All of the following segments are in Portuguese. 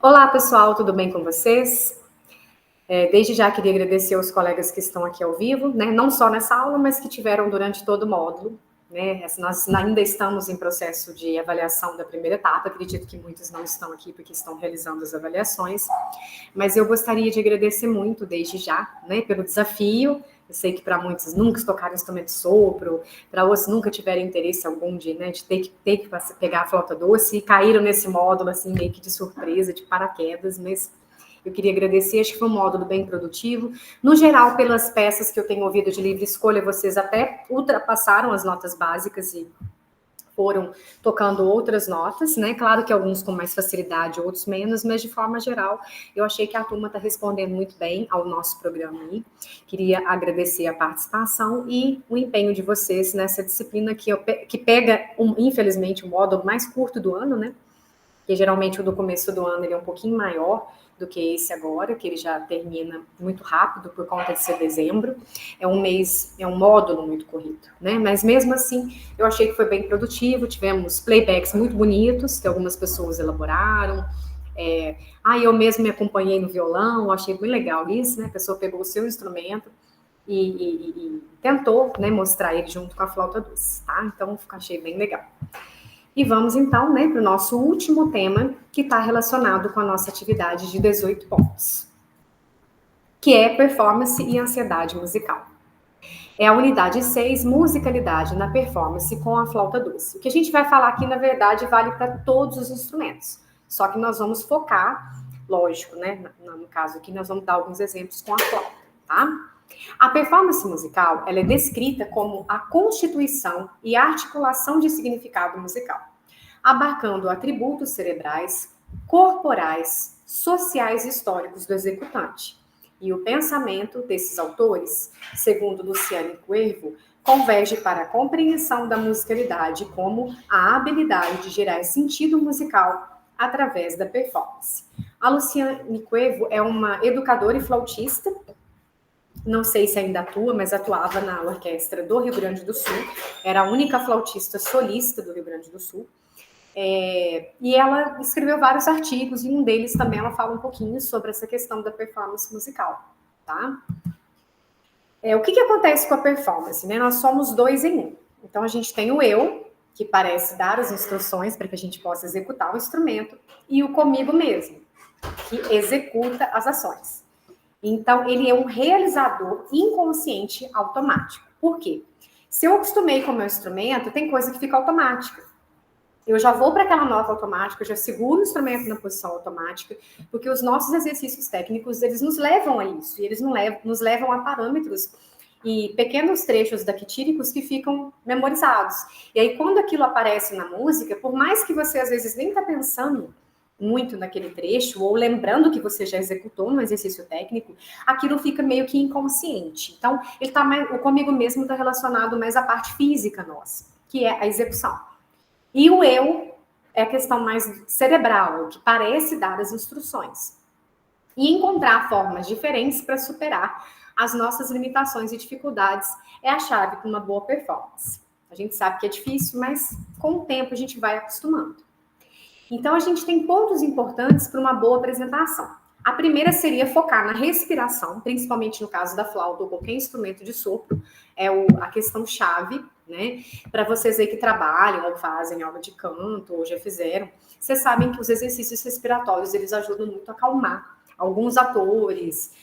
Olá, pessoal, tudo bem com vocês? Desde já queria agradecer aos colegas que estão aqui ao vivo, né? Não só nessa aula, mas que tiveram durante todo o módulo. Né? Nós ainda estamos em processo de avaliação da primeira etapa, acredito que muitos não estão aqui porque estão realizando as avaliações, mas eu gostaria de agradecer muito desde já, né, pelo desafio. Eu sei que para muitos nunca tocaram instrumento de sopro, para outros nunca tiveram interesse algum de, né, de ter que pegar a flauta doce e caíram nesse módulo assim meio que de surpresa, de paraquedas, mas eu queria agradecer, acho que foi um módulo bem produtivo. No geral, pelas peças que eu tenho ouvido de livre escolha, vocês até ultrapassaram as notas básicas e foram tocando outras notas, né? Claro que alguns com mais facilidade, outros menos, mas de forma geral, eu achei que a turma está respondendo muito bem ao nosso programa aí. Queria agradecer a participação e o empenho de vocês nessa disciplina que pega, infelizmente, o módulo mais curto do ano, né? Que geralmente o do começo do ano ele é um pouquinho maior do que esse agora, que ele já termina muito rápido por conta de ser dezembro. É um mês, é um módulo muito corrido, né? Mas mesmo assim, eu achei que foi bem produtivo. Tivemos playbacks muito bonitos, que algumas pessoas elaboraram. Eu mesmo me acompanhei no violão, achei bem legal isso, né? A pessoa pegou o seu instrumento e tentou, né, mostrar ele junto com a flauta doce, tá? Então, achei bem legal. E vamos então, né, para o nosso último tema, que está relacionado com a nossa atividade de 18 pontos, que é performance e ansiedade musical. É a unidade 6, musicalidade na performance com a flauta doce. O que a gente vai falar aqui, na verdade, vale para todos os instrumentos, só que nós vamos focar, lógico, né, no caso aqui, nós vamos dar alguns exemplos com a flauta, tá? A performance musical, ela é descrita como a constituição e articulação de significado musical, abarcando atributos cerebrais, corporais, sociais e históricos do executante. E o pensamento desses autores, segundo Luciane Cuervo, converge para a compreensão da musicalidade como a habilidade de gerar sentido musical através da performance. A Luciane Cuervo é uma educadora e flautista, não sei se ainda atua, mas atuava na orquestra do Rio Grande do Sul, era a única flautista solista do Rio Grande do Sul. E ela escreveu vários artigos, e um deles também ela fala um pouquinho sobre essa questão da performance musical, tá? O que acontece com a performance, né? Nós somos dois em um. Então, a gente tem o eu, que parece dar as instruções para que a gente possa executar o instrumento, e o comigo mesmo, que executa as ações. Então, ele é um realizador inconsciente automático. Por quê? Se eu acostumei com o meu instrumento, tem coisa que fica automática. Eu já vou para aquela nota automática, eu já seguro o instrumento na posição automática, porque os nossos exercícios técnicos, eles nos levam a isso, e eles nos levam a parâmetros e pequenos trechos daquitíricos que ficam memorizados. E aí, quando aquilo aparece na música, por mais que você às vezes nem está pensando muito naquele trecho, ou lembrando que você já executou no exercício técnico, aquilo fica meio que inconsciente. Então, ele tá mais, o comigo mesmo está relacionado mais à parte física nossa, que é a execução. E o eu é a questão mais cerebral, que parece dar as instruções. E encontrar formas diferentes para superar as nossas limitações e dificuldades é a chave para uma boa performance. A gente sabe que é difícil, mas com o tempo a gente vai acostumando. Então, a gente tem pontos importantes para uma boa apresentação. A primeira seria focar na respiração, principalmente no caso da flauta ou qualquer instrumento de sopro, é a questão chave, né? Para vocês aí que trabalham ou fazem aula de canto ou já fizeram, vocês sabem que os exercícios respiratórios, eles ajudam muito a acalmar. Alguns atores,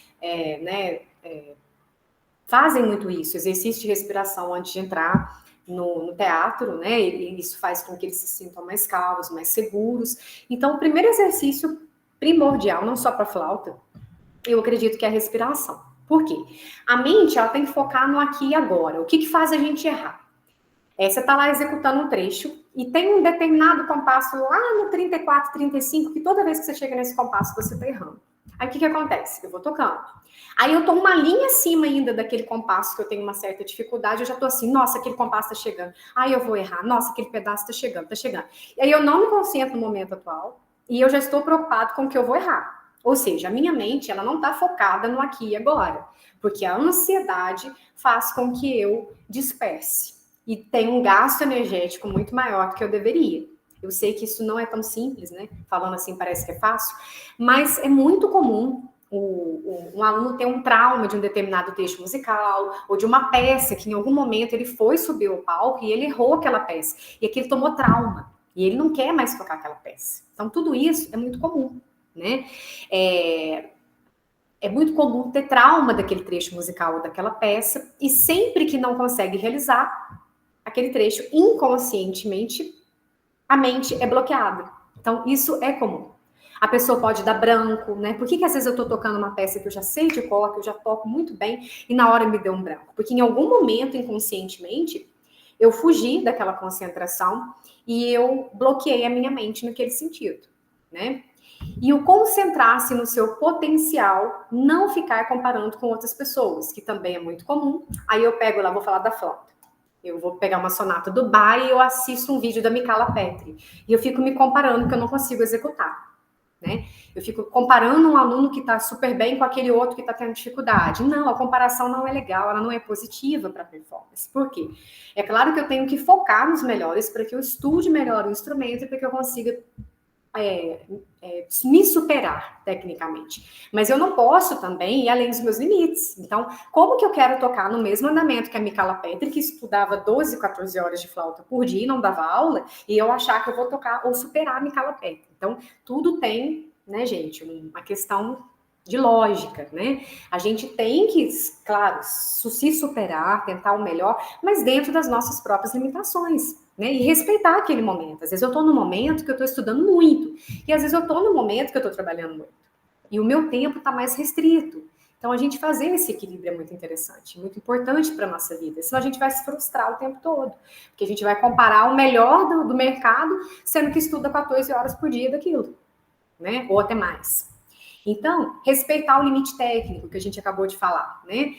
fazem muito isso, exercício de respiração antes de entrar no teatro, né? E isso faz com que eles se sintam mais calmos, mais seguros. Então, o primeiro exercício primordial, não só para flauta, eu acredito que é a respiração. Por quê? A mente, ela tem que focar no aqui e agora. O que faz a gente errar? Você está lá executando um trecho e tem um determinado compasso lá no 34, 35, que toda vez que você chega nesse compasso, você está errando. Aí o que acontece? Eu vou tocando. Aí eu tô uma linha acima ainda daquele compasso que eu tenho uma certa dificuldade, eu já tô assim, nossa, aquele compasso tá chegando. Aí eu vou errar, nossa, aquele pedaço tá chegando, tá chegando. E aí eu não me concentro no momento atual e eu já estou preocupado com o que eu vou errar. Ou seja, a minha mente, ela não tá focada no aqui e agora, porque a ansiedade faz com que eu disperse e tenha um gasto energético muito maior do que eu deveria. Eu sei que isso não é tão simples, né? Falando assim parece que é fácil, mas é muito comum um aluno ter um trauma de um determinado texto musical ou de uma peça que em algum momento ele foi subir ao palco e ele errou aquela peça e aquilo tomou trauma e ele não quer mais tocar aquela peça. Então tudo isso é muito comum, né? É muito comum ter trauma daquele trecho musical ou daquela peça e sempre que não consegue realizar aquele trecho inconscientemente, a mente é bloqueada. Então, isso é comum. A pessoa pode dar branco, né? Por que às vezes eu tô tocando uma peça que eu já sei de cor, que eu já toco muito bem, e na hora me deu um branco? Porque em algum momento, inconscientemente, eu fugi daquela concentração e eu bloqueei a minha mente naquele sentido, né? E o concentrar-se no seu potencial, não ficar comparando com outras pessoas, que também é muito comum. Aí eu pego lá, vou falar da flauta. Eu vou pegar uma sonata do Bach e eu assisto um vídeo da Michala Petri. E eu fico me comparando que eu não consigo executar, né? Eu fico comparando um aluno que está super bem com aquele outro que está tendo dificuldade. Não, a comparação não é legal, ela não é positiva para a performance. Por quê? É claro que eu tenho que focar nos melhores para que eu estude melhor o instrumento e para que eu consiga me superar tecnicamente. Mas eu não posso também ir além dos meus limites. Então, como que eu quero tocar no mesmo andamento que a Michala Petri, que estudava 12, 14 horas de flauta por dia e não dava aula, e eu achar que eu vou tocar ou superar a Michala Petri? Então, tudo tem, né, gente, uma questão de lógica, né? A gente tem que, claro, se superar, tentar o melhor, mas dentro das nossas próprias limitações, né? E respeitar aquele momento. Às vezes eu tô num momento que eu tô estudando muito, e às vezes eu tô num momento que eu tô trabalhando muito. E o meu tempo tá mais restrito. Então a gente fazer esse equilíbrio é muito interessante, muito importante para nossa vida. Senão a gente vai se frustrar o tempo todo, porque a gente vai comparar o melhor do mercado, sendo que estuda 14 horas por dia daquilo, né? Ou até mais. Então, respeitar o limite técnico que a gente acabou de falar, né?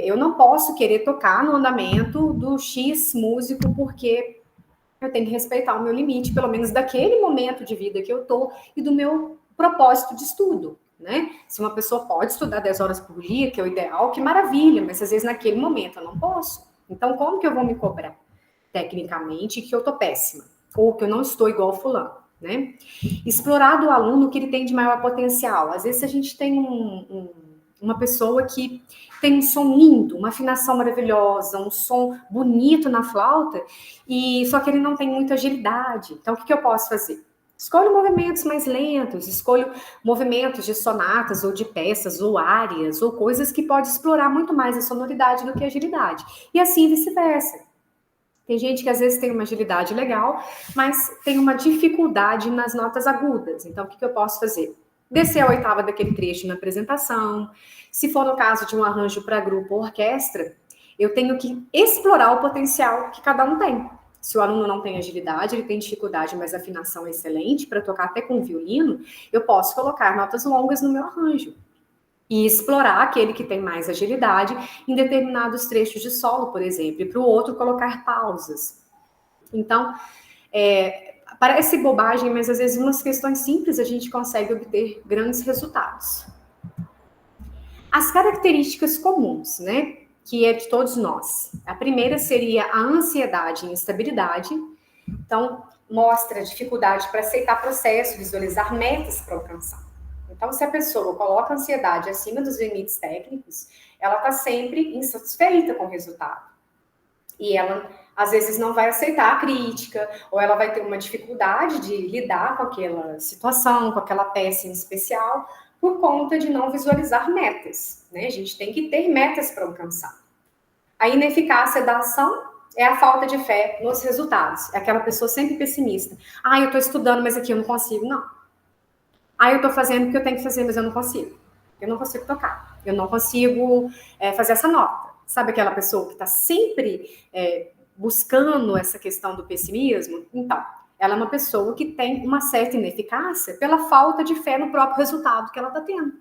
Eu não posso querer tocar no andamento do X músico porque eu tenho que respeitar o meu limite, pelo menos daquele momento de vida que eu tô e do meu propósito de estudo, né? Se uma pessoa pode estudar 10 horas por dia, que é o ideal, que maravilha, mas às vezes naquele momento eu não posso. Então, como que eu vou me cobrar tecnicamente que eu tô péssima? Ou que eu não estou igual fulano, né? Explorar do aluno o que ele tem de maior potencial. Às vezes a gente tem uma pessoa que tem um som lindo, uma afinação maravilhosa, um som bonito na flauta, e só que ele não tem muita agilidade. Então, o que eu posso fazer? Escolho movimentos mais lentos, escolho movimentos de sonatas ou de peças ou áreas ou coisas que pode explorar muito mais a sonoridade do que a agilidade. E assim vice-versa. Tem gente que às vezes tem uma agilidade legal, mas tem uma dificuldade nas notas agudas. Então, o que eu posso fazer? Descer a oitava daquele trecho na apresentação. Se for no caso de um arranjo para grupo ou orquestra, eu tenho que explorar o potencial que cada um tem. Se o aluno não tem agilidade, ele tem dificuldade, mas a afinação é excelente para tocar até com violino, eu posso colocar notas longas no meu arranjo e explorar aquele que tem mais agilidade em determinados trechos de solo, por exemplo, e para o outro colocar pausas. Então, parece bobagem, mas às vezes umas questões simples a gente consegue obter grandes resultados. As características comuns, né, que é de todos nós. A primeira seria a ansiedade e instabilidade. Então, mostra dificuldade para aceitar processo, visualizar metas para alcançar. Então, se a pessoa coloca a ansiedade acima dos limites técnicos, ela está sempre insatisfeita com o resultado. E ela, às vezes, não vai aceitar a crítica, ou ela vai ter uma dificuldade de lidar com aquela situação, com aquela peça em especial, por conta de não visualizar metas, né? A gente tem que ter metas para alcançar. A ineficácia da ação é a falta de fé nos resultados. É aquela pessoa sempre pessimista. Ah, eu estou estudando, mas aqui eu não consigo. Não. Ah, eu estou fazendo o que eu tenho que fazer, mas eu não consigo. Eu não consigo tocar. Eu não consigo fazer essa nota. Sabe aquela pessoa que está sempre buscando essa questão do pessimismo? Então, ela é uma pessoa que tem uma certa ineficácia pela falta de fé no próprio resultado que ela está tendo.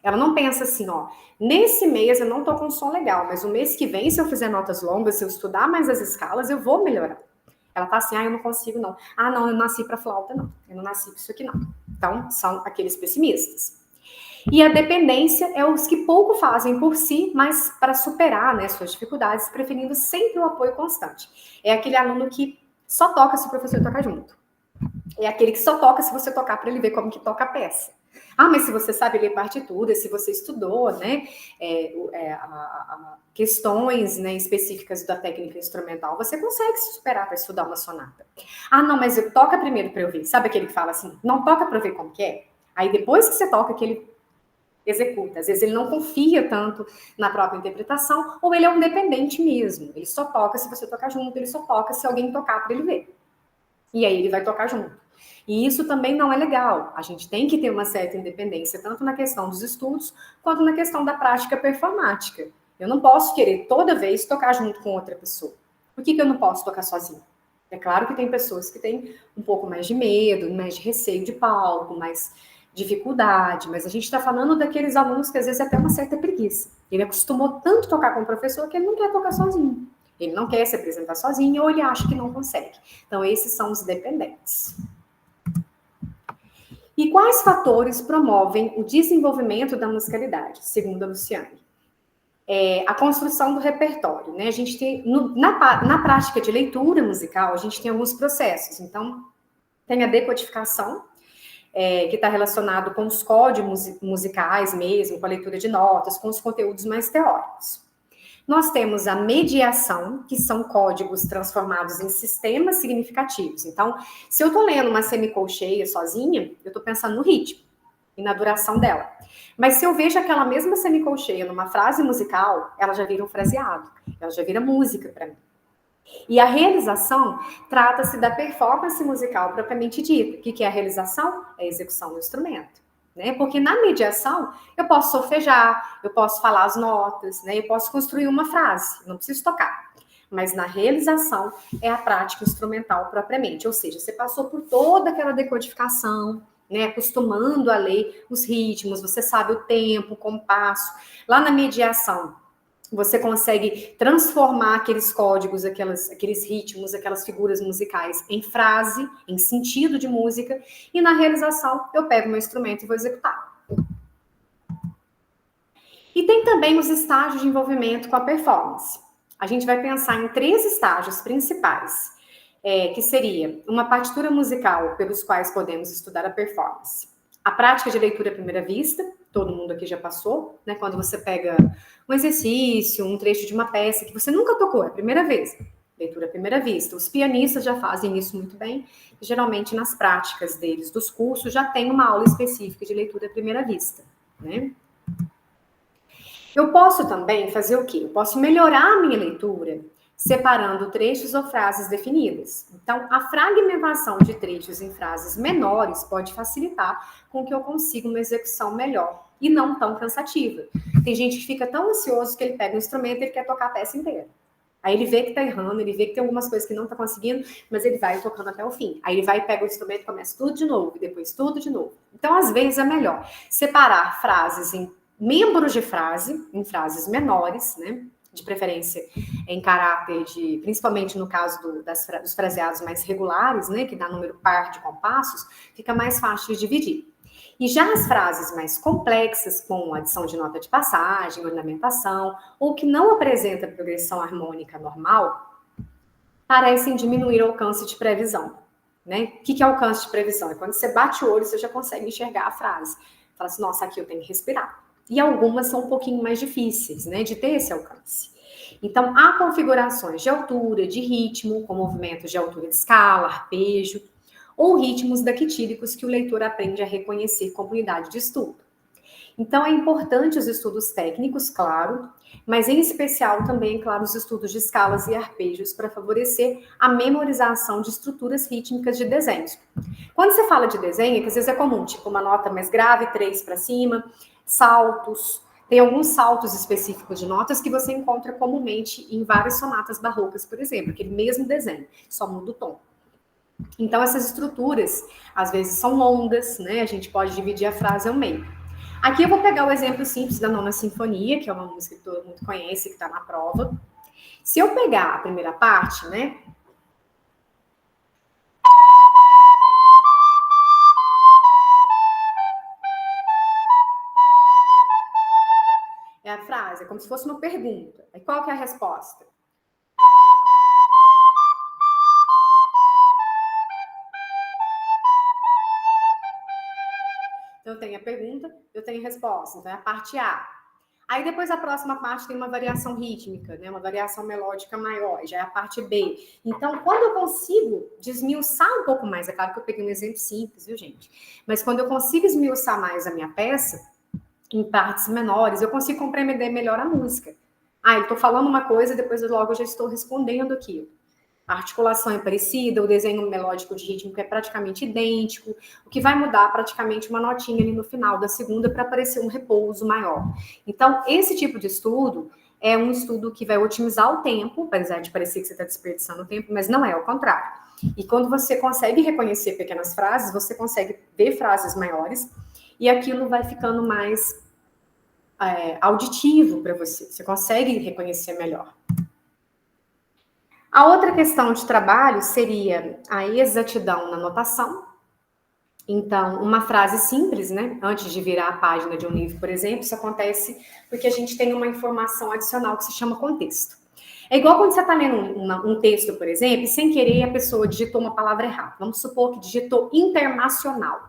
Ela não pensa assim, ó, nesse mês eu não tô com som legal, mas o mês que vem, se eu fizer notas longas, se eu estudar mais as escalas, eu vou melhorar. Ela tá assim, eu não consigo não. Não, eu nasci pra flauta, não. Eu não nasci pra isso aqui, não. Então, são aqueles pessimistas. E a dependência é os que pouco fazem por si, mas para superar, né, suas dificuldades, preferindo sempre o apoio constante. É aquele aluno que só toca se o professor tocar junto. é aquele que só toca se você tocar para ele ver como que toca a peça. Ah, mas se você sabe ler partitura, se você estudou, né, questões, né, específicas da técnica instrumental, você consegue se superar para estudar uma sonata. Ah, não, mas toca primeiro para eu ver. Sabe aquele que fala assim, não toca para ver como que é? Aí depois que você toca, que ele executa. Às vezes ele não confia tanto na própria interpretação, ou ele é um dependente mesmo. Ele só toca se você tocar junto, ele só toca se alguém tocar para ele ver. E aí ele vai tocar junto. E isso também não é legal. A gente tem que ter uma certa independência, tanto na questão dos estudos, quanto na questão da prática performática. Eu não posso querer toda vez tocar junto com outra pessoa. Por que eu não posso tocar sozinho? É claro que tem pessoas que têm um pouco mais de medo, mais de receio de palco, mais dificuldade, mas a gente está falando daqueles alunos que às vezes até uma certa preguiça. Ele acostumou tanto tocar com o professor que ele não quer tocar sozinho. Ele não quer se apresentar sozinho ou ele acha que não consegue. Então, esses são os dependentes. E quais fatores promovem o desenvolvimento da musicalidade, segundo a Luciane? A construção do repertório, né? A gente tem, na prática de leitura musical, a gente tem alguns processos. Então, tem a decodificação, que está relacionado com os códigos musicais mesmo, com a leitura de notas, com os conteúdos mais teóricos. Nós temos a mediação, que são códigos transformados em sistemas significativos. Então, se eu estou lendo uma semicolcheia sozinha, eu estou pensando no ritmo e na duração dela. Mas se eu vejo aquela mesma semicolcheia numa frase musical, ela já vira um fraseado, ela já vira música para mim. E a realização trata-se da performance musical propriamente dita. O que é a realização? É a execução do instrumento. Né? Porque na mediação eu posso solfejar, eu posso falar as notas, né? Eu posso construir uma frase, não preciso tocar. Mas na realização é a prática instrumental propriamente, ou seja, você passou por toda aquela decodificação, né? Acostumando a ler os ritmos, você sabe o tempo, o compasso. Lá na mediação, você consegue transformar aqueles códigos, aqueles ritmos, aquelas figuras musicais em frase, em sentido de música, e na realização eu pego meu instrumento e vou executar. E tem também os estágios de envolvimento com a performance. A gente vai pensar em 3 estágios principais, que seria uma partitura musical pelos quais podemos estudar a performance. A prática de leitura à primeira vista, todo mundo aqui já passou, né? Quando você pega um exercício, um trecho de uma peça que você nunca tocou, é a primeira vez. Leitura à primeira vista. Os pianistas já fazem isso muito bem. E, geralmente, nas práticas deles, dos cursos, já tem uma aula específica de leitura à primeira vista, né? Eu posso também fazer o quê? Eu posso melhorar a minha leitura separando trechos ou frases definidas. Então, a fragmentação de trechos em frases menores pode facilitar com que eu consiga uma execução melhor e não tão cansativa. Tem gente que fica tão ansioso que ele pega um instrumento e ele quer tocar a peça inteira. Aí ele vê que tá errando, ele vê que tem algumas coisas que não tá conseguindo, mas ele vai tocando até o fim. Aí ele vai e pega o instrumento e começa tudo de novo, e depois tudo de novo. Então, às vezes, é melhor separar frases em membros de frase, em frases menores, né? De preferência em caráter de, principalmente no caso dos fraseados mais regulares, né? Que dá número par de compassos, fica mais fácil de dividir. E já as frases mais complexas, com adição de nota de passagem, ornamentação, ou que não apresenta progressão harmônica normal, parecem diminuir o alcance de previsão. Né? O que é alcance de previsão? É quando você bate o olho, você já consegue enxergar a frase. Fala assim, nossa, aqui eu tenho que respirar. E algumas são um pouquinho mais difíceis, né, de ter esse alcance. Então, há configurações de altura, de ritmo, com movimentos de altura de escala, arpejo, ou ritmos daquetílicos que o leitor aprende a reconhecer como unidade de estudo. Então, é importante os estudos técnicos, claro, mas em especial também, claro, os estudos de escalas e arpejos para favorecer a memorização de estruturas rítmicas de desenhos. Quando você fala de desenho, que às vezes é comum, tipo uma nota mais grave, 3 para cima, saltos, tem alguns saltos específicos de notas que você encontra comumente em várias sonatas barrocas, por exemplo, aquele mesmo desenho, só muda o tom. Então, essas estruturas, às vezes, são longas, né? A gente pode dividir a frase ao meio. Aqui eu vou pegar o exemplo simples da Nona Sinfonia, que é uma música que todo mundo conhece, que está na prova. Se eu pegar a primeira parte, né? É a frase, é como se fosse uma pergunta. Aí qual que é a resposta? Então, eu tenho a pergunta, eu tenho a resposta. Então, é a parte A. Aí, depois, a próxima parte tem uma variação rítmica, né? Uma variação melódica maior, já é a parte B. Então, quando eu consigo desmiuçar um pouco mais, é claro que eu peguei um exemplo simples, viu, gente? Mas quando eu consigo esmiuçar mais a minha peça, em partes menores, eu consigo compreender melhor a música. Ah, eu estou falando uma coisa, depois logo eu já estou respondendo aquilo. A articulação é parecida, o desenho melódico de rítmico é praticamente idêntico, o que vai mudar praticamente uma notinha ali no final da segunda para aparecer um repouso maior. Então, esse tipo de estudo é um estudo que vai otimizar o tempo, apesar de parecer que você está desperdiçando tempo, mas não é, ao contrário. E quando você consegue reconhecer pequenas frases, você consegue ver frases maiores e aquilo vai ficando mais auditivo para você. Você consegue reconhecer melhor. A outra questão de trabalho seria a exatidão na notação. Então, uma frase simples, né? Antes de virar a página de um livro, por exemplo, isso acontece porque a gente tem uma informação adicional que se chama contexto. É igual quando você está lendo um texto, por exemplo, e sem querer a pessoa digitou uma palavra errada. Vamos supor que digitou internacional.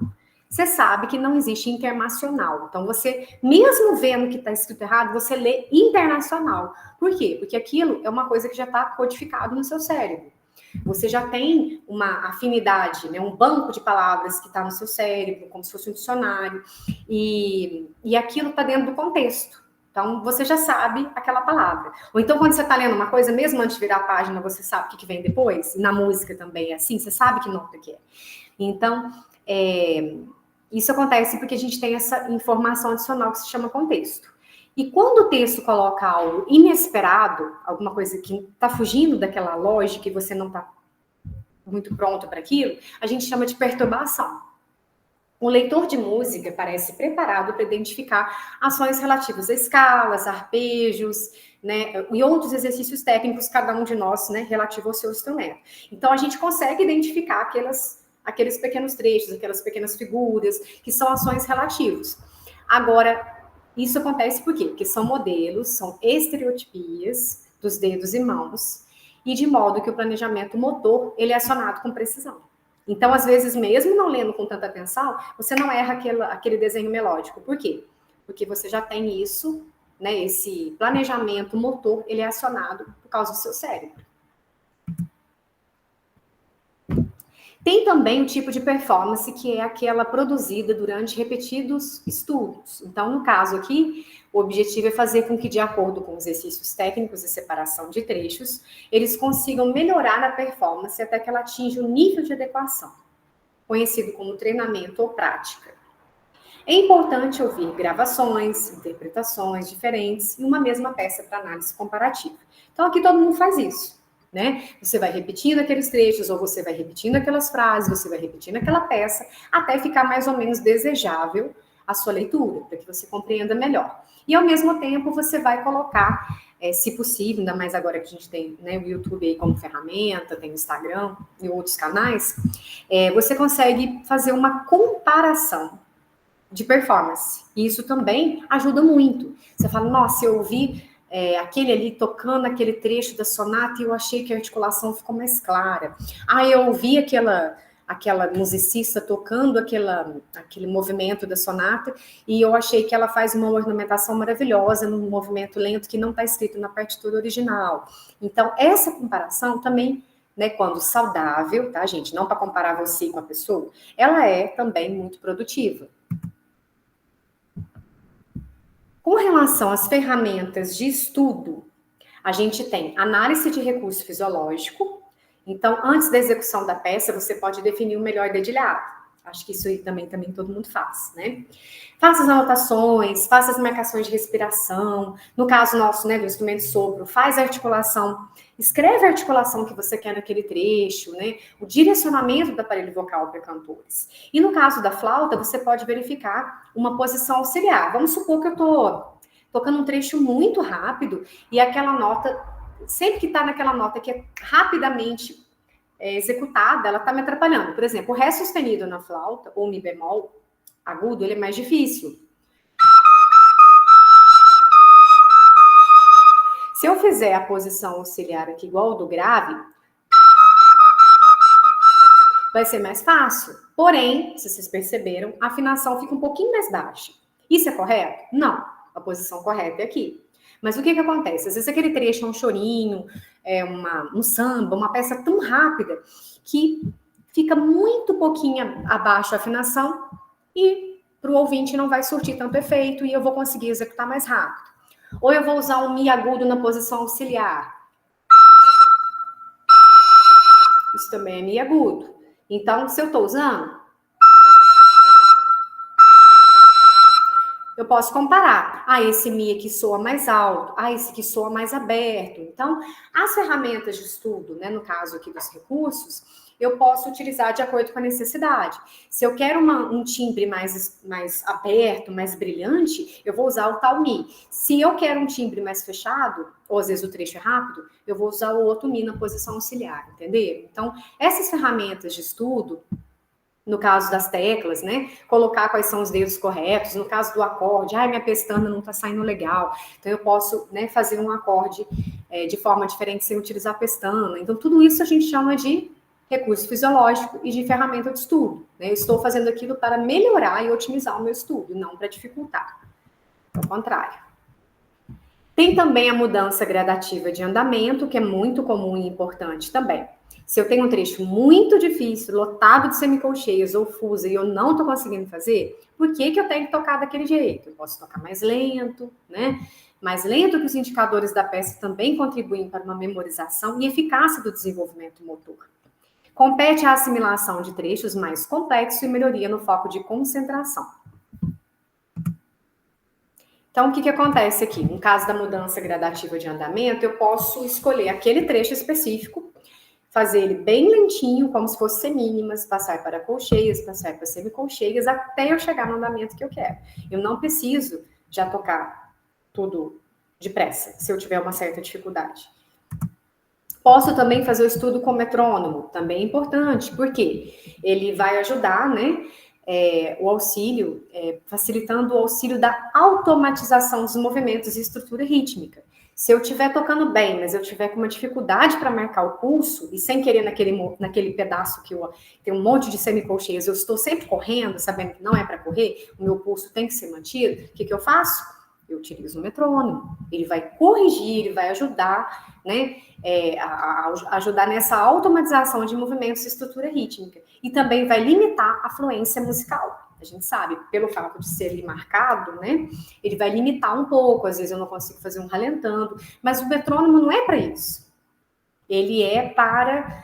Você sabe que não existe internacional. Então, você, mesmo vendo que está escrito errado, você lê internacional. Por quê? Porque aquilo é uma coisa que já está codificado no seu cérebro. Você já tem uma afinidade, né, um banco de palavras que está no seu cérebro, como se fosse um dicionário, e aquilo está dentro do contexto. Então, você já sabe aquela palavra. Ou então, quando você está lendo uma coisa, mesmo antes de virar a página, você sabe o que vem depois. Na música também é assim, você sabe que nota que é. Então, isso acontece porque a gente tem essa informação adicional que se chama contexto. E quando o texto coloca algo inesperado, alguma coisa que está fugindo daquela lógica e você não está muito pronto para aquilo, a gente chama de perturbação. O leitor de música parece preparado para identificar ações relativas a escalas, arpejos, né, e outros exercícios técnicos, cada um de nós, né, relativo ao seu instrumento. Então, a gente consegue identificar aqueles pequenos trechos, aquelas pequenas figuras, que são ações relativas. Agora, isso acontece por quê? Porque são modelos, são estereotipias dos dedos e mãos, e de modo que o planejamento motor, ele é acionado com precisão. Então, às vezes, mesmo não lendo com tanta atenção, você não erra aquele desenho melódico. Por quê? Porque você já tem isso, né? Esse planejamento motor, ele é acionado por causa do seu cérebro. Tem também o tipo de performance que é aquela produzida durante repetidos estudos. Então, no caso aqui, o objetivo é fazer com que, de acordo com os exercícios técnicos e separação de trechos, eles consigam melhorar a performance até que ela atinja o nível de adequação, conhecido como treinamento ou prática. É importante ouvir gravações, interpretações diferentes em uma mesma peça para análise comparativa. Então, aqui todo mundo faz isso. Né? Você vai repetindo aqueles trechos, ou você vai repetindo aquelas frases, você vai repetindo aquela peça, até ficar mais ou menos desejável a sua leitura, para que você compreenda melhor. E ao mesmo tempo você vai colocar, se possível, ainda mais agora que a gente tem, né, o YouTube aí como ferramenta, tem o Instagram e outros canais, você consegue fazer uma comparação de performance. E isso também ajuda muito. Você fala, nossa, eu ouvi aquele ali tocando aquele trecho da sonata e eu achei que a articulação ficou mais clara. Ah, eu ouvi aquela musicista tocando aquele movimento da sonata e eu achei que ela faz uma ornamentação maravilhosa num movimento lento que não está escrito na partitura original. Então, essa comparação também, né, quando saudável, tá, gente? Não para comparar você com a pessoa, ela é também muito produtiva. Com relação às ferramentas de estudo, a gente tem análise de recurso fisiológico. Então, antes da execução da peça, você pode definir o melhor dedilhado. Acho que isso aí também todo mundo faz, né? Faça as anotações, faça as marcações de respiração. No caso nosso, né, do instrumento sopro, faz a articulação, escreve a articulação que você quer naquele trecho, né? O direcionamento do aparelho vocal para cantores. E no caso da flauta, você pode verificar uma posição auxiliar. Vamos supor que eu estou tocando um trecho muito rápido e aquela nota, sempre que está naquela nota que é rapidamente executada, ela está me atrapalhando. Por exemplo, o Ré sustenido na flauta, ou Mi bemol agudo, ele é mais difícil. Se eu fizer a posição auxiliar aqui igual ao do grave, vai ser mais fácil. Porém, se vocês perceberam, a afinação fica um pouquinho mais baixa. Isso é correto? Não. A posição correta é aqui. Mas o que acontece? Às vezes aquele trecho é um chorinho, um samba, uma peça tão rápida que fica muito pouquinho abaixo a afinação e para o ouvinte não vai surtir tanto efeito e eu vou conseguir executar mais rápido. Ou eu vou usar um mi agudo na posição auxiliar. Isso também é mi agudo. Então, se eu estou usando, eu posso comparar. Esse mi aqui soa mais alto. Esse aqui soa mais aberto. Então, as ferramentas de estudo, né, no caso aqui dos recursos, eu posso utilizar de acordo com a necessidade. Se eu quero um timbre mais aberto, mais brilhante, eu vou usar o tal mi. Se eu quero um timbre mais fechado, ou às vezes o trecho é rápido, eu vou usar o outro mi na posição auxiliar, entendeu? Então, essas ferramentas de estudo, no caso das teclas, né? Colocar quais são os dedos corretos. No caso do acorde, minha pestana não está saindo legal. Então, eu posso, né, fazer um acorde de forma diferente sem utilizar a pestana. Então, tudo isso a gente chama de recurso fisiológico e de ferramenta de estudo. Né? Eu estou fazendo aquilo para melhorar e otimizar o meu estudo, não para dificultar. Ao contrário. Tem também a mudança gradativa de andamento, que é muito comum e importante também. Se eu tenho um trecho muito difícil, lotado de semicolcheias ou fusa e eu não estou conseguindo fazer, por que eu tenho que tocar daquele jeito? Eu posso tocar mais lento, né? Mais lento que os indicadores da peça também contribuem para uma memorização e eficácia do desenvolvimento motor. Compete à assimilação de trechos mais complexos e melhoria no foco de concentração. Então, o que acontece aqui? No caso da mudança gradativa de andamento, eu posso escolher aquele trecho específico, fazer ele bem lentinho, como se fosse semínimas, passar para colcheias, passar para semicolcheias, até eu chegar no andamento que eu quero. Eu não preciso já tocar tudo depressa, se eu tiver uma certa dificuldade. Posso também fazer o estudo com metrônomo, também é importante, porque ele vai ajudar, né, o auxílio, facilitando o auxílio da automatização dos movimentos e estrutura rítmica. Se eu estiver tocando bem, mas eu tiver com uma dificuldade para marcar o pulso, e sem querer naquele pedaço que tem um monte de semicolcheias, eu estou sempre correndo, sabendo que não é para correr, o meu pulso tem que ser mantido, o que eu faço? Eu utilizo o metrônomo. Ele vai corrigir, ele vai ajudar, né, ajudar nessa automatização de movimentos e estrutura rítmica. E também vai limitar a fluência musical. A gente sabe, pelo fato de ser ali marcado, né, ele vai limitar um pouco, às vezes eu não consigo fazer um ralentando, mas o metrônomo não é para isso. Ele é para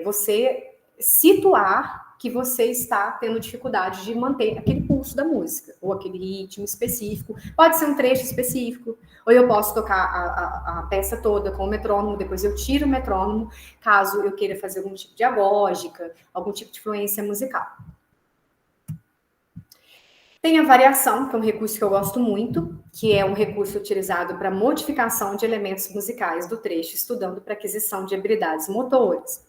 você situar que você está tendo dificuldade de manter aquele pulso da música, ou aquele ritmo específico. Pode ser um trecho específico, ou eu posso tocar a peça toda com o metrônomo, depois eu tiro o metrônomo, caso eu queira fazer algum tipo de agógica, algum tipo de fluência musical. Tem a variação, que é um recurso que eu gosto muito, que é um recurso utilizado para modificação de elementos musicais do trecho, estudando para aquisição de habilidades motoras.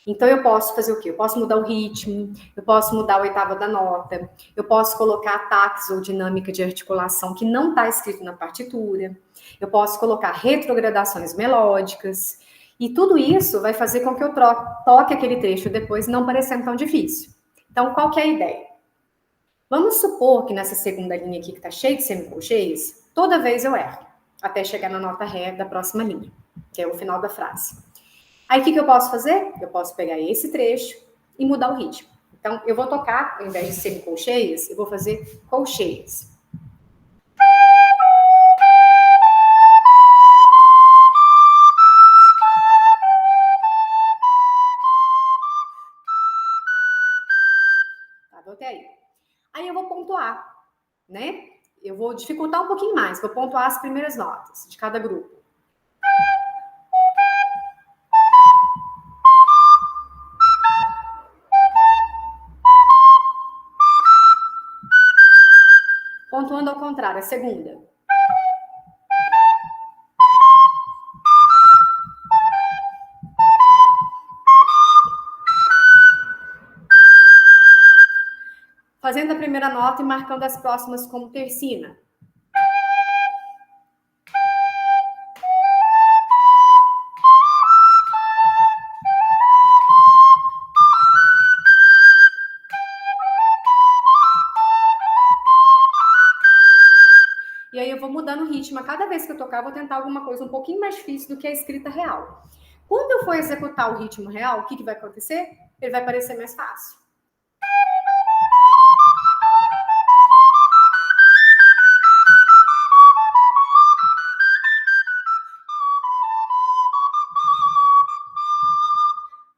Então, eu posso fazer o quê? Eu posso mudar o ritmo, eu posso mudar a oitava da nota, eu posso colocar ataques ou dinâmica de articulação que não está escrito na partitura, eu posso colocar retrogradações melódicas, e tudo isso vai fazer com que eu toque aquele trecho depois, não parecendo tão difícil. Então, qual que é a ideia? Vamos supor que nessa segunda linha aqui, que está cheia de semicolcheias, toda vez eu erro, até chegar na nota ré da próxima linha, que é o final da frase. Aí, o que eu posso fazer? Eu posso pegar esse trecho e mudar o ritmo. Então, eu vou tocar, ao invés de semicolcheias, eu vou fazer colcheias. Tá, voltei aí. Aí eu vou pontuar, né? Eu vou dificultar um pouquinho mais, vou pontuar as primeiras notas de cada grupo. Pontuando ao contrário, a segunda. Fazendo a primeira nota e marcando as próximas como tercina. E aí eu vou mudando o ritmo. A cada vez que eu tocar, eu vou tentar alguma coisa um pouquinho mais difícil do que a escrita real. Quando eu for executar o ritmo real, o que vai acontecer? Ele vai parecer mais fácil.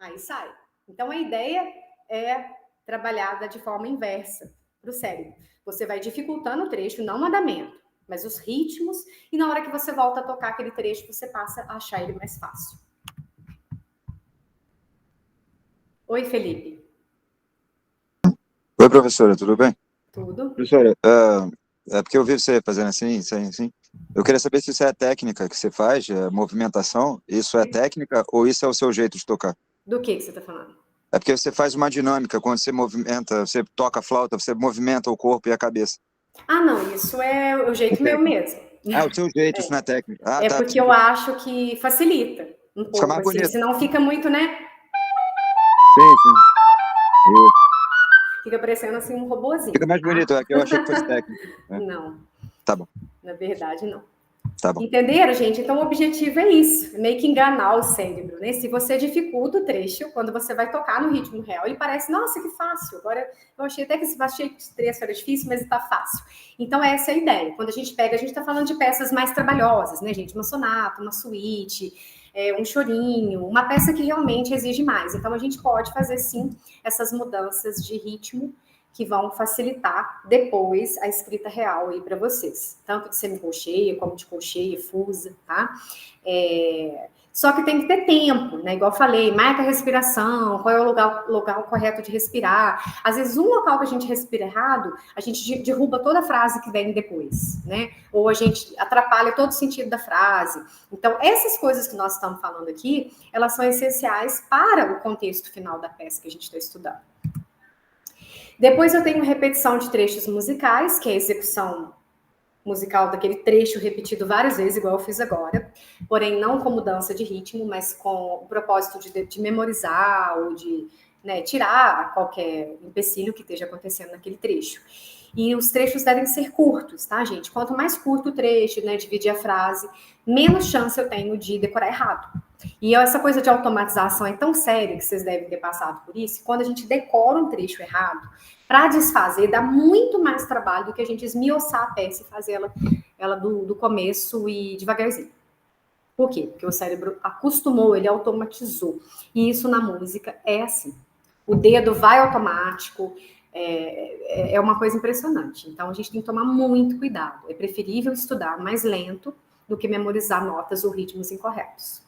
Aí sai. Então a ideia é trabalhada de forma inversa para o cérebro. Você vai dificultando o trecho, não o andamento, mas os ritmos, e na hora que você volta a tocar aquele trecho, você passa a achar ele mais fácil. Oi, Felipe. Oi, professora, tudo bem? Tudo? Professora, é porque eu vi você fazendo assim. Eu queria saber se isso é técnica que você faz, movimentação, isso é técnica ou isso é o seu jeito de tocar? Do que você está falando? É porque você faz uma dinâmica, quando você movimenta, você toca a flauta, você movimenta o corpo e a cabeça. Ah, não, isso é o jeito meu mesmo. Ah, o seu jeito, isso não é técnica. Ah, É tá. porque eu acho que facilita um Fica pouco, mais assim, bonito. senão fica muito, né? Sim, sim. Isso. Fica parecendo assim um robozinho, Fica mais tá? bonito, é que eu achei que fosse técnica, né? Não, Tá bom, na verdade não. tá bom. Entenderam, gente? Então, o objetivo é isso, é meio que enganar o cérebro, né? Se você dificulta o trecho, quando você vai tocar no ritmo real, ele parece, nossa, que fácil. Agora, eu achei até que esse trecho era difícil, mas está fácil. Então, essa é a ideia. Quando a gente pega, a gente está falando de peças mais trabalhosas, né, gente? Uma sonata, uma suíte, um chorinho, uma peça que realmente exige mais. Então, a gente pode fazer, sim, essas mudanças de ritmo que vão facilitar depois a escrita real aí para vocês, tanto de semicolcheia como de colcheia, fusa, tá? Só que tem que ter tempo, né? Igual eu falei, marca a respiração, qual é o lugar correto de respirar. Às vezes, um local que a gente respira errado, a gente derruba toda a frase que vem depois, né? Ou a gente atrapalha todo o sentido da frase. Então, essas coisas que nós estamos falando aqui, elas são essenciais para o contexto final da peça que a gente está estudando. Depois eu tenho repetição de trechos musicais, que é a execução musical daquele trecho repetido várias vezes, igual eu fiz agora, porém não como dança de ritmo, mas com o propósito de memorizar ou de, né, tirar qualquer empecilho que esteja acontecendo naquele trecho. E os trechos devem ser curtos, tá, gente? Quanto mais curto o trecho, né, dividir a frase, menos chance eu tenho de decorar errado. E essa coisa de automatização é tão séria que vocês devem ter passado por isso. Quando a gente decora um trecho errado, para desfazer, dá muito mais trabalho do que a gente esmiuçar a peça e fazer ela do começo e devagarzinho. Por quê? Porque o cérebro acostumou, ele automatizou. E isso na música é assim. O dedo vai automático, é uma coisa impressionante. Então a gente tem que tomar muito cuidado. É preferível estudar mais lento do que memorizar notas ou ritmos incorretos.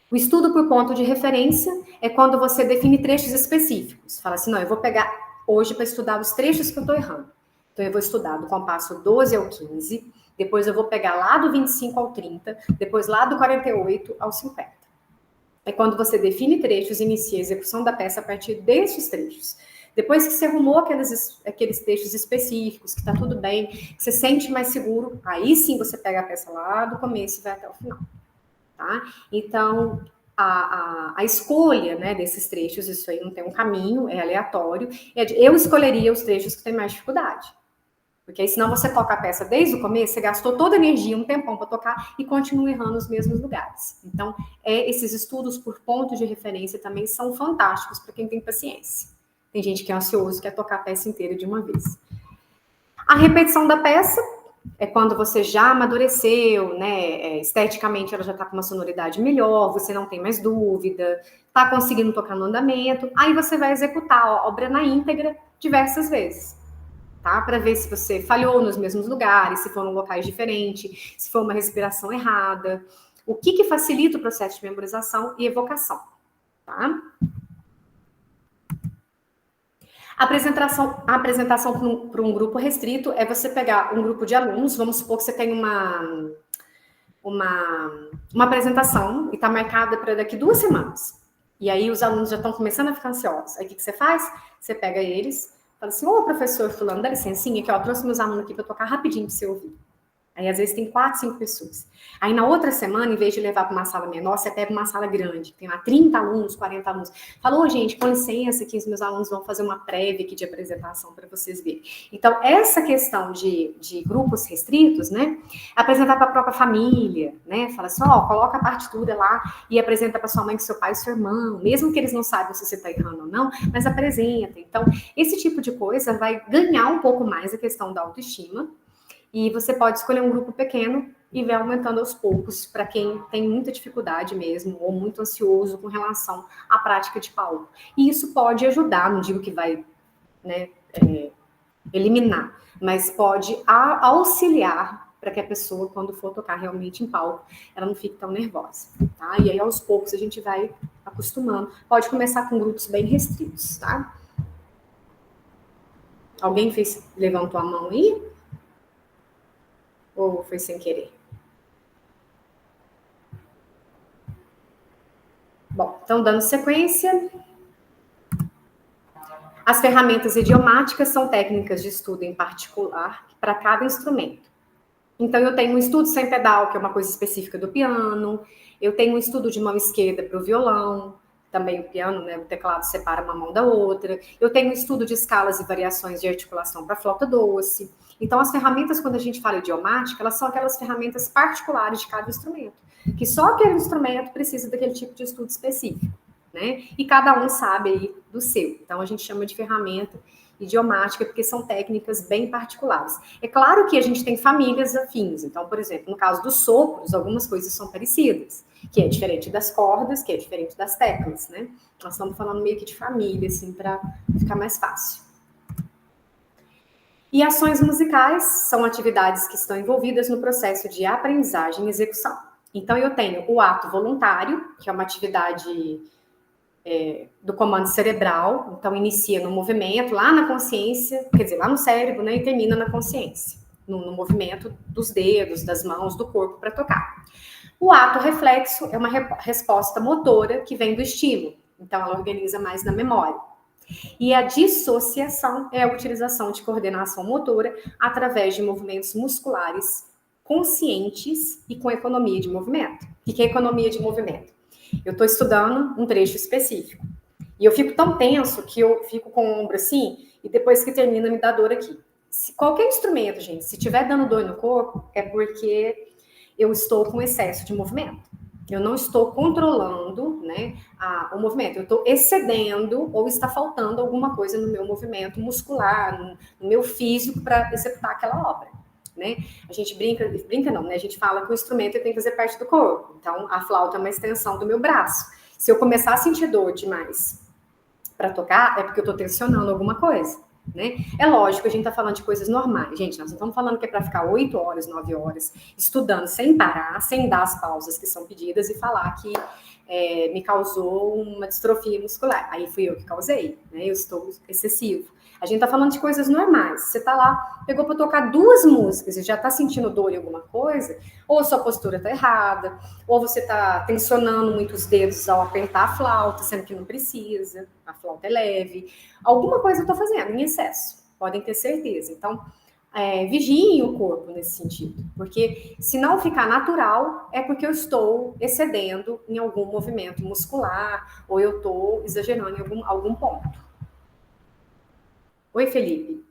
O estudo por ponto de referência é quando você define trechos específicos. Fala assim, não, eu vou pegar hoje para estudar os trechos que eu estou errando. Então, eu vou estudar do compasso 12 ao 15, depois eu vou pegar lá do 25 ao 30, depois lá do 48 ao 50. É quando você define trechos e inicia a execução da peça a partir desses trechos. Depois que você arrumou aqueles trechos específicos, que está tudo bem, que você sente mais seguro, aí sim você pega a peça lá do começo e vai até o final. Tá? Então, a escolha, né, desses trechos, isso aí não tem um caminho, é aleatório. Eu escolheria os trechos que têm mais dificuldade. Porque aí, senão você toca a peça desde o começo, você gastou toda a energia, um tempão para tocar e continua errando nos mesmos lugares. Então, esses estudos por pontos de referência também são fantásticos para quem tem paciência. Tem gente que é ansioso, quer tocar a peça inteira de uma vez. A repetição da peça é quando você já amadureceu, né? Esteticamente ela já está com uma sonoridade melhor, você não tem mais dúvida, está conseguindo tocar no andamento, aí você vai executar a obra na íntegra diversas vezes, tá? Para ver se você falhou nos mesmos lugares, se foram locais diferentes, se foi uma respiração errada, o que facilita o processo de memorização e evocação, tá? A apresentação para um grupo restrito é você pegar um grupo de alunos, vamos supor que você tem uma apresentação e está marcada para daqui 2 semanas. E aí os alunos já estão começando a ficar ansiosos. Aí o que você faz? Você pega eles, fala assim, ô professor fulano, dá licencinha, que eu trouxe meus alunos aqui para tocar rapidinho para você ouvir. Aí, às vezes, tem 4, 5 pessoas. Aí, na outra semana, em vez de levar para uma sala menor, você pega uma sala grande, tem lá 30 alunos, 40 alunos. Falou, gente, com licença, que os meus alunos vão fazer uma prévia aqui de apresentação para vocês verem. Então, essa questão de grupos restritos, né? Apresentar para a própria família, né? Fala assim, ó, coloca a partitura lá e apresenta para sua mãe, seu pai e seu irmão, mesmo que eles não saibam se você está errando ou não, mas apresenta. Então, esse tipo de coisa vai ganhar um pouco mais a questão da autoestima. E você pode escolher um grupo pequeno e vai aumentando aos poucos para quem tem muita dificuldade mesmo ou muito ansioso com relação à prática de palco. E isso pode ajudar, não digo que vai, né, eliminar, mas pode auxiliar para que a pessoa, quando for tocar realmente em palco, ela não fique tão nervosa, tá? E aí, aos poucos, a gente vai acostumando. Pode começar com grupos bem restritos, tá? Alguém levantou a mão aí? Ou foi sem querer? Bom, então, dando sequência. As ferramentas idiomáticas são técnicas de estudo em particular para cada instrumento. Então, eu tenho um estudo sem pedal, que é uma coisa específica do piano. Eu tenho um estudo de mão esquerda para o violão. Também o piano, né, o teclado separa uma mão da outra. Eu tenho um estudo de escalas e variações de articulação para flauta doce. Então, as ferramentas, quando a gente fala idiomática, elas são aquelas ferramentas particulares de cada instrumento, que só aquele instrumento precisa daquele tipo de estudo específico, né? E cada um sabe aí do seu. Então, a gente chama de ferramenta idiomática, porque são técnicas bem particulares. É claro que a gente tem famílias afins. Então, por exemplo, no caso dos sopros, algumas coisas são parecidas, que é diferente das cordas, que é diferente das teclas, né? Nós estamos falando meio que de família, assim, para ficar mais fácil. E ações musicais são atividades que estão envolvidas no processo de aprendizagem e execução. Então, eu tenho o ato voluntário, que é uma atividade do comando cerebral, então inicia no movimento, lá na consciência, quer dizer, lá no cérebro, né, e termina na consciência, no movimento dos dedos, das mãos, do corpo para tocar. O ato reflexo é uma resposta motora que vem do estímulo, então ela organiza mais na memória. E a dissociação é a utilização de coordenação motora através de movimentos musculares conscientes e com economia de movimento. O que é economia de movimento? Eu estou estudando um trecho específico. E eu fico tão tenso que eu fico com o ombro assim, e depois que termina me dá dor aqui. Qualquer instrumento, gente, se tiver dando dor no corpo, é porque eu estou com excesso de movimento. Eu não estou controlando, né, o movimento. Eu estou excedendo ou está faltando alguma coisa no meu movimento muscular, no meu físico para executar aquela obra. Né? A gente brinca não, né? A gente fala que o instrumento tem que fazer parte do corpo. Então, a flauta é uma extensão do meu braço. Se eu começar a sentir dor demais para tocar, é porque eu estou tensionando alguma coisa, né? É lógico, a gente está falando de coisas normais. Gente, nós não estamos falando que é para ficar 8 horas, 9 horas, estudando sem parar, sem dar as pausas que são pedidas e falar que me causou uma distrofia muscular. Aí fui eu que causei, né? Eu estou excessivo. A gente tá falando de coisas normais. Você tá lá, pegou para tocar 2 músicas e já tá sentindo dor em alguma coisa, ou a sua postura tá errada, ou você tá tensionando muito os dedos ao apertar a flauta, sendo que não precisa, a flauta é leve. Alguma coisa eu tô fazendo em excesso, podem ter certeza. Então, vigiem o corpo nesse sentido, porque se não ficar natural, é porque eu estou excedendo em algum movimento muscular, ou eu estou exagerando em algum ponto. Oi, Felipe.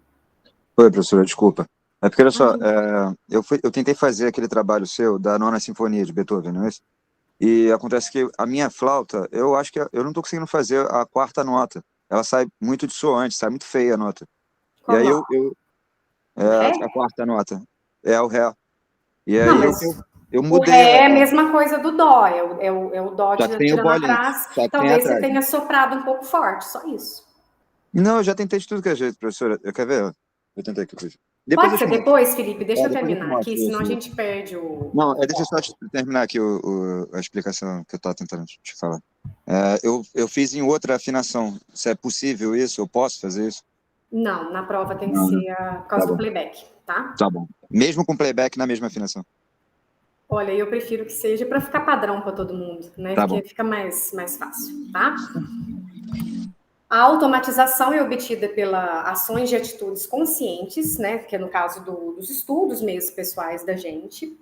Oi, professora, desculpa. É porque, olha só, eu tentei fazer aquele trabalho seu da Nona Sinfonia de Beethoven, não é isso? E acontece que a minha flauta, eu acho que eu não estou conseguindo fazer a 4ª nota. Ela sai muito dissoante, sai muito feia a nota. Qual E aí nota? a 4ª nota é o Ré. E Não, aí mas eu o mudei Ré é a mesma coisa do Dó, é o Dó só que tem o tirando bolinho, atrás. só que tem Talvez você atrás. tenha soprado um pouco forte, só isso. Não, eu já tentei de tudo que é jeito, professora. Eu quer ver? Eu tentei aqui. Depois Pode eu te ser mostro. depois, Felipe? Deixa eu Depois eu te terminar aqui, mostro senão a isso. gente perde o... Não, deixa eu só terminar aqui a explicação que eu estava tentando te falar. Eu fiz em outra afinação. Se é possível isso, eu posso fazer isso? Não, na prova tem que Não, né? ser por Tá causa do bom. playback, tá? Tá bom. Mesmo com playback na mesma afinação. Olha, eu prefiro que seja para ficar padrão para todo mundo, né? Tá Porque bom. fica mais fácil, tá? A automatização é obtida pelas ações de atitudes conscientes, né, que é no caso dos estudos mesmo pessoais da gente.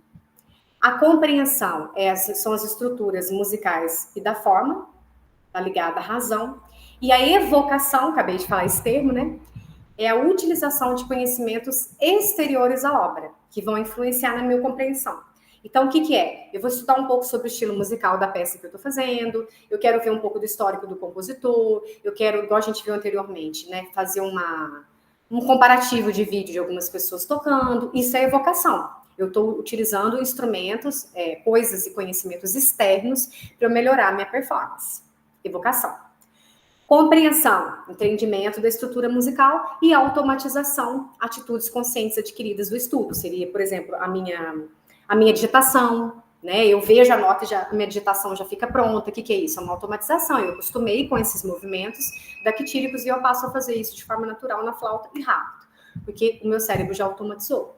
A compreensão são as estruturas musicais e da forma, está ligada à razão. E a evocação, acabei de falar esse termo, né, é a utilização de conhecimentos exteriores à obra, que vão influenciar na minha compreensão. Então, o que é? Eu vou estudar um pouco sobre o estilo musical da peça que eu estou fazendo, eu quero ver um pouco do histórico do compositor, eu quero, igual a gente viu anteriormente, né, fazer um comparativo de vídeo de algumas pessoas tocando. Isso é evocação. Eu estou utilizando instrumentos, coisas e conhecimentos externos para eu melhorar a minha performance. Evocação. Compreensão, entendimento da estrutura musical e automatização, atitudes conscientes adquiridas do estudo. Seria, por exemplo, a minha digitação, né? Eu vejo a nota e a minha digitação já fica pronta. O que é isso? É uma automatização. Eu acostumei com esses movimentos dactílicos e eu passo a fazer isso de forma natural na flauta e rápido, porque o meu cérebro já automatizou.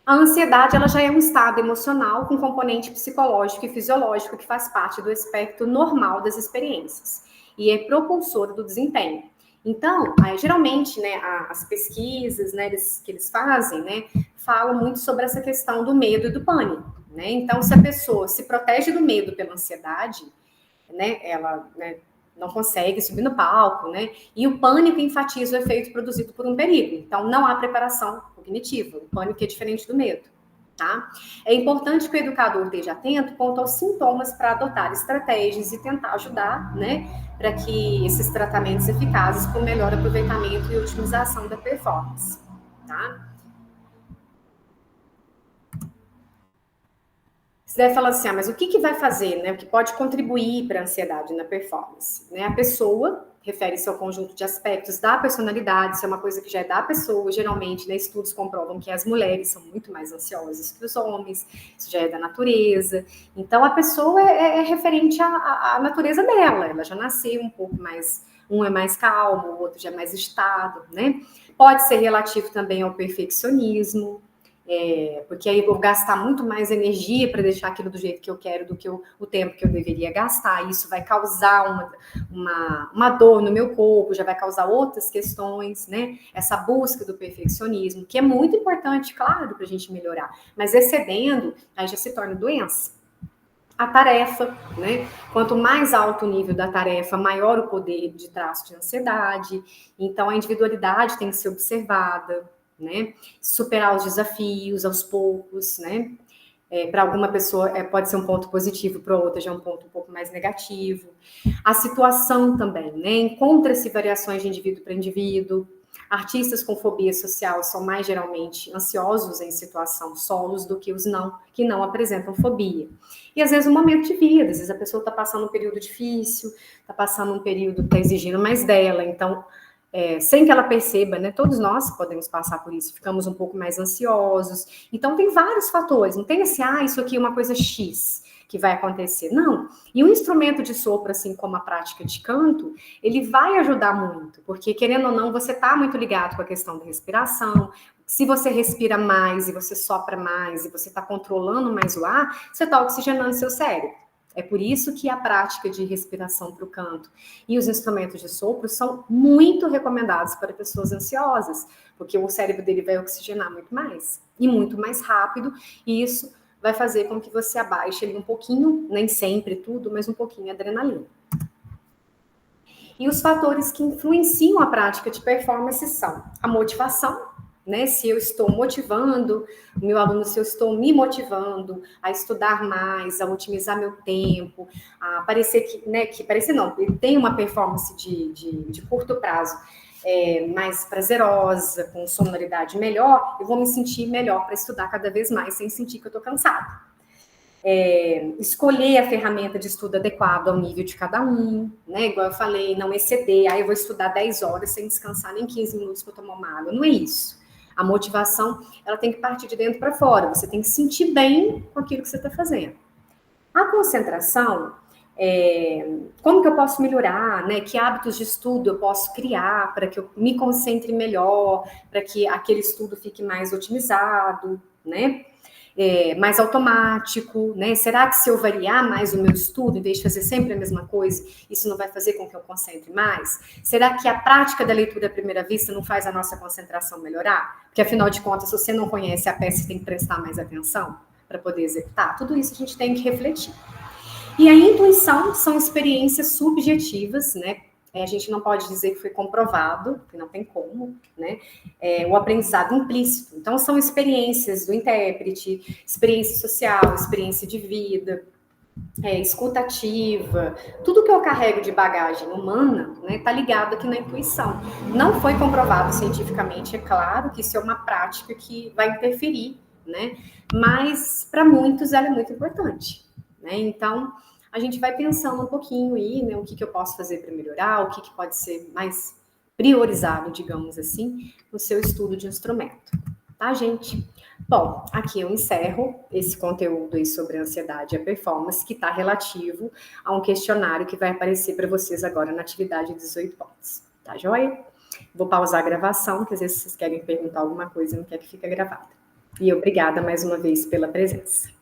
A ansiedade, ela já é um estado emocional com componente psicológico e fisiológico que faz parte do espectro normal das experiências e é propulsor do desempenho. Então, geralmente, né, as pesquisas, né, que eles fazem, né, falam muito sobre essa questão do medo e do pânico, né? Então, se a pessoa se protege do medo pela ansiedade, né, ela, né, não consegue subir no palco, né? E o pânico enfatiza o efeito produzido por um perigo. Então, não há preparação cognitiva. O pânico é diferente do medo, tá? É importante que o educador esteja atento quanto aos sintomas para adotar estratégias e tentar ajudar, né, para que esses tratamentos eficazes para o melhor aproveitamento e otimização da performance, tá? Você deve falar assim, mas o que vai fazer, né? O que pode contribuir para a ansiedade na performance? Né? A pessoa refere-se ao conjunto de aspectos da personalidade, isso é uma coisa que já é da pessoa, geralmente, né? Estudos comprovam que as mulheres são muito mais ansiosas que os homens, isso já é da natureza. Então, a pessoa é referente à natureza dela, ela já nasceu um pouco mais, um é mais calmo, o outro já é mais agitado, né? Pode ser relativo também ao perfeccionismo, porque aí eu vou gastar muito mais energia para deixar aquilo do jeito que eu quero do que o tempo que eu deveria gastar. Isso vai causar uma dor no meu corpo, já vai causar outras questões, né? Essa busca do perfeccionismo, que é muito importante, claro, para a gente melhorar, mas excedendo, aí já se torna doença. A tarefa, né? Quanto mais alto o nível da tarefa, maior o poder de traço de ansiedade. Então, a individualidade tem que ser observada, né? Superar os desafios aos poucos, né? Para alguma pessoa pode ser um ponto positivo, para outra já é um ponto um pouco mais negativo. A situação também, né? Encontra-se variações de indivíduo para indivíduo. Artistas com fobia social são mais geralmente ansiosos em situação solos do que os que não apresentam fobia. E às vezes um momento de vida, às vezes a pessoa está passando um período difícil, está passando um período que está exigindo mais dela, então sem que ela perceba, né? Todos nós podemos passar por isso, ficamos um pouco mais ansiosos. Então, tem vários fatores, não tem assim, isso aqui é uma coisa X que vai acontecer. Não. E o instrumento de sopro, assim como a prática de canto, ele vai ajudar muito, porque, querendo ou não, você está muito ligado com a questão da respiração. Se você respira mais e você sopra mais e você está controlando mais o ar, você está oxigenando seu cérebro. É por isso que a prática de respiração para o canto e os instrumentos de sopro são muito recomendados para pessoas ansiosas, porque o cérebro dele vai oxigenar muito mais e muito mais rápido, e isso vai fazer com que você abaixe ali um pouquinho, nem sempre tudo, mas um pouquinho a adrenalina. E os fatores que influenciam a prática de performance são a motivação, né? Se eu estou motivando o meu aluno, se eu estou me motivando a estudar mais, a otimizar meu tempo, a parecer que, né, parecer não, ele tem uma performance de curto prazo mais prazerosa, com sonoridade melhor, eu vou me sentir melhor para estudar cada vez mais, sem sentir que eu estou cansada. Escolher a ferramenta de estudo adequada ao nível de cada um, né? Igual eu falei, não exceder, eu vou estudar 10 horas sem descansar nem 15 minutos para tomar uma água, não é isso. A motivação, ela tem que partir de dentro para fora, você tem que sentir bem com aquilo que você está fazendo. A concentração, como que eu posso melhorar, né? Que hábitos de estudo eu posso criar para que eu me concentre melhor, para que aquele estudo fique mais otimizado, né? mais automático, né? Será que se eu variar mais o meu estudo, em vez de fazer sempre a mesma coisa, isso não vai fazer com que eu concentre mais? Será que a prática da leitura à primeira vista não faz a nossa concentração melhorar? Porque, afinal de contas, se você não conhece a peça, você tem que prestar mais atenção para poder executar. Tudo isso a gente tem que refletir. E a intuição são experiências subjetivas, né? A gente não pode dizer que foi comprovado, que não tem como, né? O aprendizado implícito. Então, são experiências do intérprete, experiência social, experiência de vida, escuta ativa, tudo que eu carrego de bagagem humana, né, tá ligado aqui na intuição. Não foi comprovado cientificamente, é claro que isso é uma prática que vai interferir, né? Mas para muitos ela é muito importante, né? Então, a gente vai pensando um pouquinho aí, né, o que eu posso fazer para melhorar, o que pode ser mais priorizado, digamos assim, no seu estudo de instrumento. Tá, gente? Bom, aqui eu encerro esse conteúdo aí sobre a ansiedade e a performance, que está relativo a um questionário que vai aparecer para vocês agora na atividade 18 pontos. Tá, joia? Vou pausar a gravação, porque às vezes vocês querem perguntar alguma coisa e não quer que fique gravada. E obrigada mais uma vez pela presença.